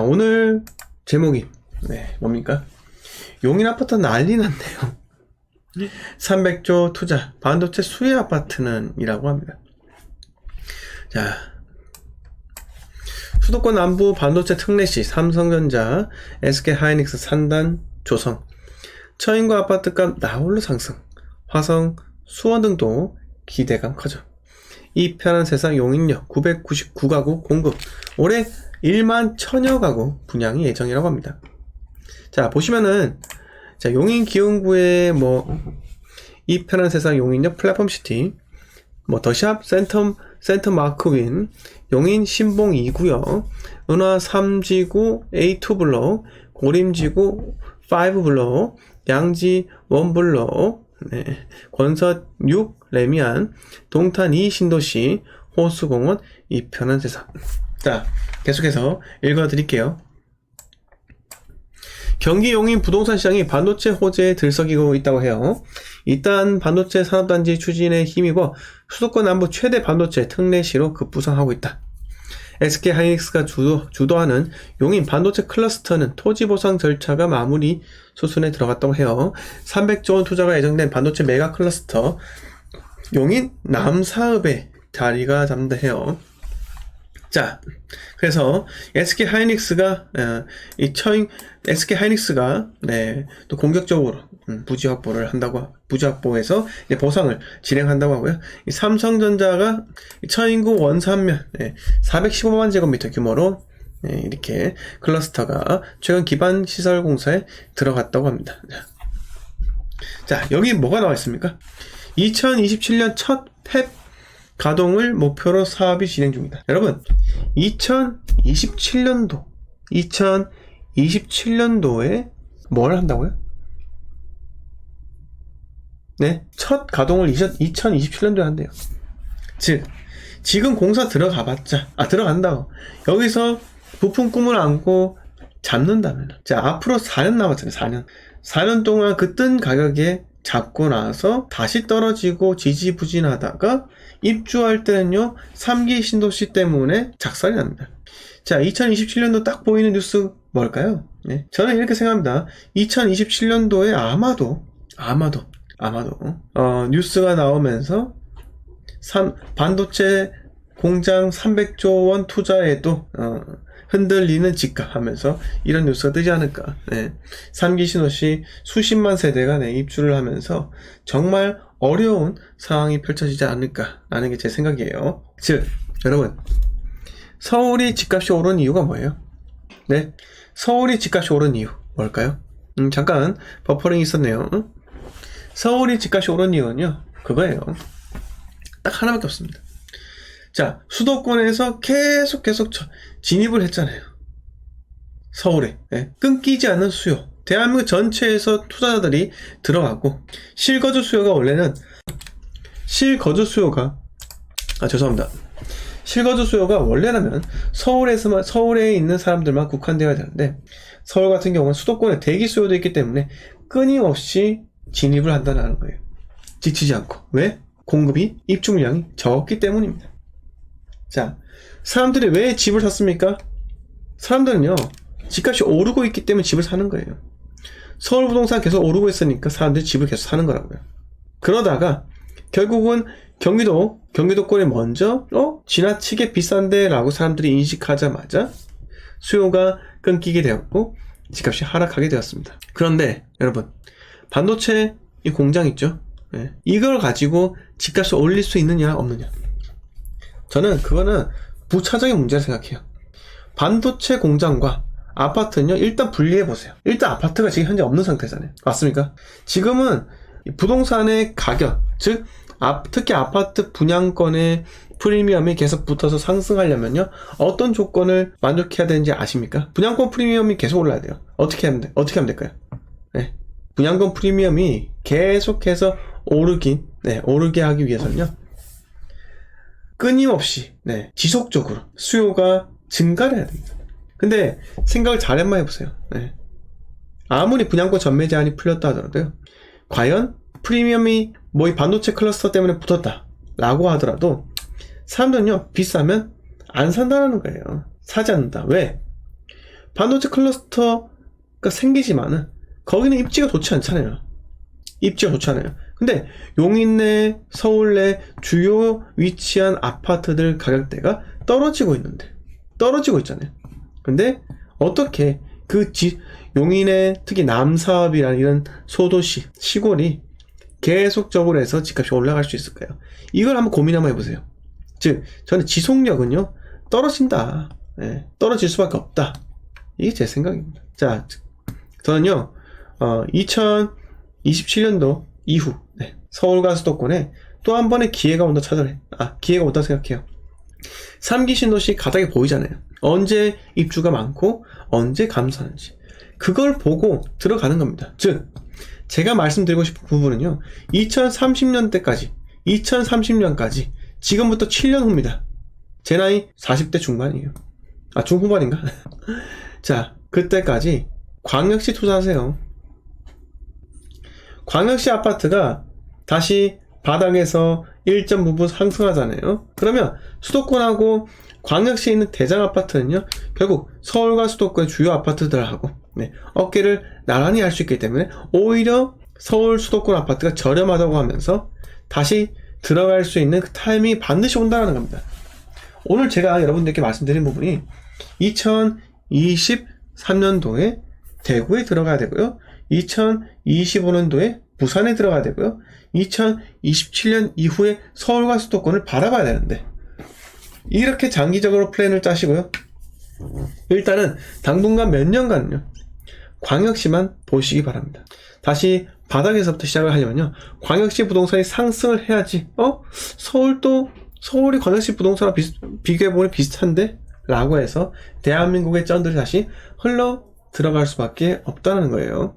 오늘 제목이 뭡니까? 용인 아파트 난리 났네요. 300조 투자 반도체 수혜 아파트는 이라고 합니다. 자, 수도권 남부 반도체 특례시 삼성전자, SK하이닉스 산단, 조성, 처인구 아파트값 나홀로 상승, 화성, 수원 등도 기대감 커져. 이 편한 세상 용인역 999가구 공급, 올해 1만 1000여 가구 분양이 예정이라고 합니다. 자, 보시면은 자, 용인 기흥구의 이 편한 세상 용인역 플랫폼시티, 더샵 센터 마크윈, 용인 신봉 2구역, 은화 3지구 A2블록, 고림지구 5블록, 양지 1블록, 권서 6 레미안, 동탄 2 신도시, 호수공원 이 편한 세상. 자, 계속해서 읽어드릴게요. 경기 용인 부동산 시장이 반도체 호재에 들썩이고 있다고 해요. 일단 반도체 산업단지 추진에 힘입어 수도권 남부 최대 반도체 특례시로 급부상하고 있다. SK하이닉스가 주도하는 용인 반도체 클러스터는 토지 보상 절차가 마무리 수순에 들어갔다고 해요. 300조 원 투자가 예정된 반도체 메가 클러스터 용인 남사읍에 자리가 잡는다 해요. 자, 그래서 SK하이닉스가 또 공격적으로 부지 확보해서 보상을 진행한다고 하고요. 이 삼성전자가 처인구 원산면 415만 제곱미터 규모로 이렇게 클러스터가 최근 기반 시설 공사에 들어갔다고 합니다. 자, 여기 뭐가 나와 있습니까? 2027년 첫 팹 가동을 목표로 사업이 진행 중이다. 여러분, 2027년도에 뭘 한다고요? 첫 가동을 2027년도에 한대요. 즉, 지금 공사 들어간다고. 여기서 부품 꿈을 안고 잡는다면, 자, 앞으로 4년 남았잖아요, 4년 동안 그 뜬 가격에 잡고 나서 다시 떨어지고 지지부진하다가 입주할 때는요 3기 신도시 때문에 작살이 납니다. 자, 2027년도 딱 보이는 뉴스 뭘까요? 저는 이렇게 생각합니다. 2027년도에 아마도 뉴스가 나오면서 반도체 공장 300조 원 투자에도 흔들리는 집값 하면서 이런 뉴스가 뜨지 않을까. 3기 신도시 수십만 세대가 입주를 하면서 정말 어려운 상황이 펼쳐지지 않을까 라는 게 제 생각이에요. 즉, 여러분, 서울이 집값이 오른 이유가 뭐예요? 서울이 집값이 오른 이유 뭘까요? 잠깐 버퍼링이 있었네요. 서울이 집값이 오른 이유는요, 그거예요. 딱 하나밖에 없습니다. 자, 수도권에서 계속 진입을 했잖아요. 서울에. 끊기지 않는 수요. 대한민국 전체에서 투자자들이 들어갔고, 실거주 수요가 원래라면 서울에 있는 사람들만 국한되어야 되는데, 서울 같은 경우는 수도권에 대기 수요도 있기 때문에 끊임없이 진입을 한다는 거예요. 지치지 않고. 왜? 공급이, 입주 물량이 적기 때문입니다. 자, 사람들이 왜 집을 샀습니까? 사람들은요, 집값이 오르고 있기 때문에 집을 사는 거예요. 서울 부동산 계속 오르고 있으니까 사람들이 집을 계속 사는 거라고요. 그러다가 결국은 경기도권이 먼저 지나치게 비싼데 라고 사람들이 인식하자마자 수요가 끊기게 되었고 집값이 하락하게 되었습니다. 그런데 여러분, 반도체 이 공장 있죠? 이걸 가지고 집값을 올릴 수 있느냐 없느냐, 저는 그거는 부차적인 문제라 생각해요. 반도체 공장과 아파트는요, 일단 분리해보세요. 일단 아파트가 지금 현재 없는 상태잖아요. 맞습니까? 지금은 부동산의 가격, 즉 특히 아파트 분양권의 프리미엄이 계속 붙어서 상승하려면요, 어떤 조건을 만족해야 되는지 아십니까? 분양권 프리미엄이 계속 올라야 돼요. 어떻게 하면 될까요? 분양권 프리미엄이 계속해서 오르게 하기 위해서는요, 끊임없이 지속적으로 수요가 증가를 해야 됩니다. 근데 생각을 잘 한번 해보세요. 아무리 분양권 전매 제한이 풀렸다 하더라도요, 과연 프리미엄이 이 반도체 클러스터 때문에 붙었다 라고 하더라도 사람들은요, 비싸면 안 산다는 거예요. 사지 않는다. 왜? 반도체 클러스터가 생기지만은 거기는 입지가 좋지 않잖아요. 입지가 좋지 않아요. 근데 용인내, 서울내 주요 위치한 아파트들 가격대가 떨어지고 있잖아요. 근데 어떻게 용인의 특히 남사업이라는 이런 소도시, 시골이 계속적으로 해서 집값이 올라갈 수 있을까요? 이걸 한번 고민 한번 해보세요. 즉, 저는 지속력은요, 떨어진다. 네, 떨어질 수밖에 없다. 이게 제 생각입니다. 자, 저는요, 2027년도 이후, 네, 서울과 수도권에 또 한 번의 기회가 온다 기회가 온다 생각해요. 3기 신도시 가닥이 보이잖아요. 언제 입주가 많고, 언제 감소하는지. 그걸 보고 들어가는 겁니다. 즉, 제가 말씀드리고 싶은 부분은요, 2030년까지, 지금부터 7년 후입니다. 제 나이 40대 중반이에요. 중후반인가? 자, 그때까지 광역시 투자하세요. 광역시 아파트가 다시 바닥에서 일정 부분 상승하잖아요. 그러면 수도권하고 광역시에 있는 대장 아파트는요, 결국 서울과 수도권의 주요 아파트들하고 어깨를 나란히 할 수 있기 때문에 오히려 서울 수도권 아파트가 저렴하다고 하면서 다시 들어갈 수 있는 그 타이밍이 반드시 온다는 겁니다. 오늘 제가 여러분들께 말씀드린 부분이 2023년도에 대구에 들어가야 되고요, 2025년도에 부산에 들어가야 되고요, 2027년 이후에 서울과 수도권을 바라봐야 되는데, 이렇게 장기적으로 플랜을 짜시고요, 일단은 당분간 몇 년간은요 광역시만 보시기 바랍니다. 다시 바닥에서부터 시작을 하려면요, 광역시 부동산이 상승을 해야지 서울이 광역시 부동산과 비교해보면 비슷한데? 라고 해서 대한민국의 쩐들이 다시 흘러 들어갈 수밖에 없다는 거예요.